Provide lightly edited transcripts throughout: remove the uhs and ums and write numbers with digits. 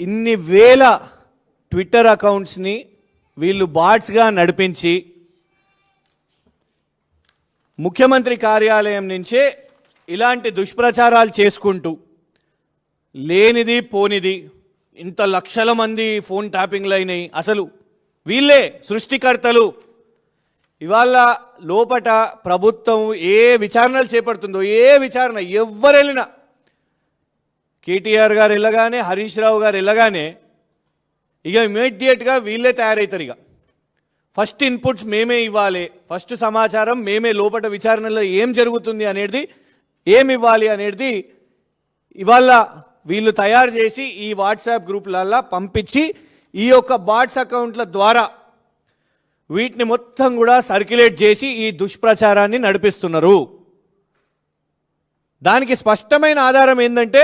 ఇన్ని వేల ట్విట్టర్ అకౌంట్స్ని వీళ్ళు బాట్స్గా నడిపించి ముఖ్యమంత్రి కార్యాలయం నుంచే ఇలాంటి దుష్ప్రచారాలు చేసుకుంటూ లేనిది పోనిది ఇంత లక్షల మంది ఫోన్ ట్యాపింగ్లు అయినాయి. అసలు వీళ్ళే సృష్టికర్తలు. ఇవాళ లోపట ప్రభుత్వం ఏ విచారణలు చేపడుతుందో, ఏ విచారణ ఎవరు వెళ్ళినా, కేటీఆర్ గారు వెళ్ళగానే, హరీష్ రావు గారు వెళ్ళగానే ఇక ఇమీడియట్గా వీళ్ళే తయారవుతారు. ఇక ఫస్ట్ ఇన్పుట్స్ మేమే ఇవ్వాలి, ఫస్ట్ సమాచారం మేమే, లోపల విచారణలో ఏం జరుగుతుంది అనేది ఏమి ఇవ్వాలి అనేది ఇవాళ వీళ్ళు తయారు చేసి ఈ వాట్సాప్ గ్రూప్లల్లో పంపించి ఈ యొక్క బాట్స్ అకౌంట్ల ద్వారా వీటిని మొత్తం కూడా సర్క్యులేట్ చేసి ఈ దుష్ప్రచారాన్ని నడిపిస్తున్నారు. దానికి స్పష్టమైన ఆధారం ఏంటంటే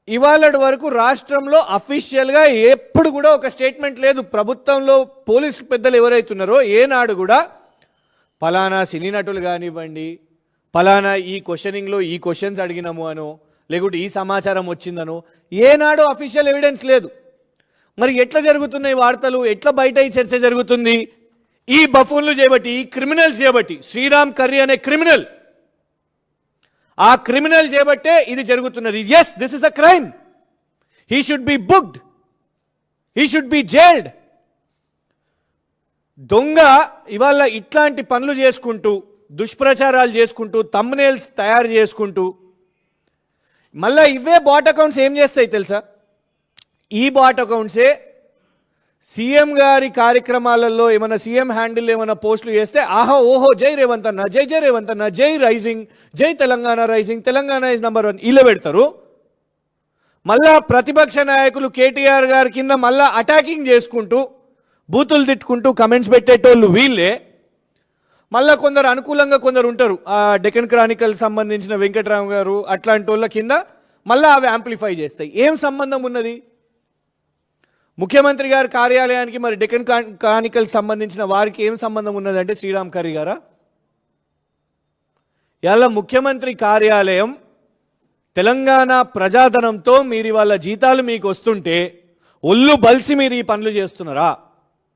ఇవాళ వరకు రాష్ట్రంలో అఫీషియల్గా ఎప్పుడు కూడా ఒక స్టేట్మెంట్ లేదు. ప్రభుత్వంలో పోలీసు పెద్దలు ఎవరైతున్నారో ఏనాడు కూడా ఫలానా సినీ నటులు కానివ్వండి, ఫలానా ఈ క్వశ్చనింగ్లో ఈ క్వశ్చన్స్ అడిగినాము అనో, లేకుంటే ఈ సమాచారం వచ్చిందనో ఏనాడు అఫీషియల్ ఎవిడెన్స్ లేదు. మరి ఎట్లా జరుగుతున్నాయి వార్తలు, ఎట్లా బయట ఈ చర్చ జరుగుతుంది? ఈ బఫూన్లు చేయబట్టి, ఈ క్రిమినల్స్ చేయబట్టి, శ్రీరామ్ కర్రీ అనే క్రిమినల్, ఆ క్రిమినల్ చేయబట్టే ఇది జరుగుతున్నది. Yes, this is a crime. He should be booked, he should be jailed. దొంగ ఇవాళ ఇట్లాంటి పనులు చేసుకుంటూ, దుష్ప్రచారాలు చేసుకుంటూ, థంబ్నెయిల్స్ తయారు చేసుకుంటూ, మళ్ళీ ఇవే బాట్ అకౌంట్స్ ఏం చేస్తాయి తెలుసా? ఈ బాట్ అకౌంట్సే సీఎం గారి కార్యక్రమాలలో ఏమైనా సీఎం హ్యాండిల్ ఏమైనా పోస్టులు చేస్తే ఆహో ఓహో జై రేవంత్ అన్న, జై జై రేవంత్ అన్న, జై రైజింగ్, జై Telangana rising, Telangana is number 1 ఇలా పెడతారు. మళ్ళా ప్రతిపక్ష నాయకులు కేటీఆర్ గారి కింద మళ్ళా అటాకింగ్ చేసుకుంటూ, బూతులు తిట్టుకుంటూ కమెంట్స్ పెట్టేటోళ్ళు వీళ్ళే. మళ్ళీ కొందరు అనుకూలంగా కొందరు ఉంటారు, ఆ డెక్కన్ క్రానికల్ సంబంధించిన వెంకటరామ్ గారు అట్లాంటి వాళ్ళ కింద మళ్ళీ అవి యాంప్లిఫై చేస్తాయి. ఏం సంబంధం ఉన్నది ముఖ్యమంత్రి గారి కార్యాలయానికి? మరి డెక్కన్ క్రానికల్ సంబంధించిన వారికి ఏం సంబంధం ఉన్నదంటే శ్రీరామ్ కర్రీ గారా? ఇలా ముఖ్యమంత్రి కార్యాలయం తెలంగాణ ప్రజాధనంతో మీరు వాళ్ళ జీతాలు మీకు వస్తుంటే ఒళ్ళు బలిసి మీరు ఈ పనులు చేస్తున్నారా?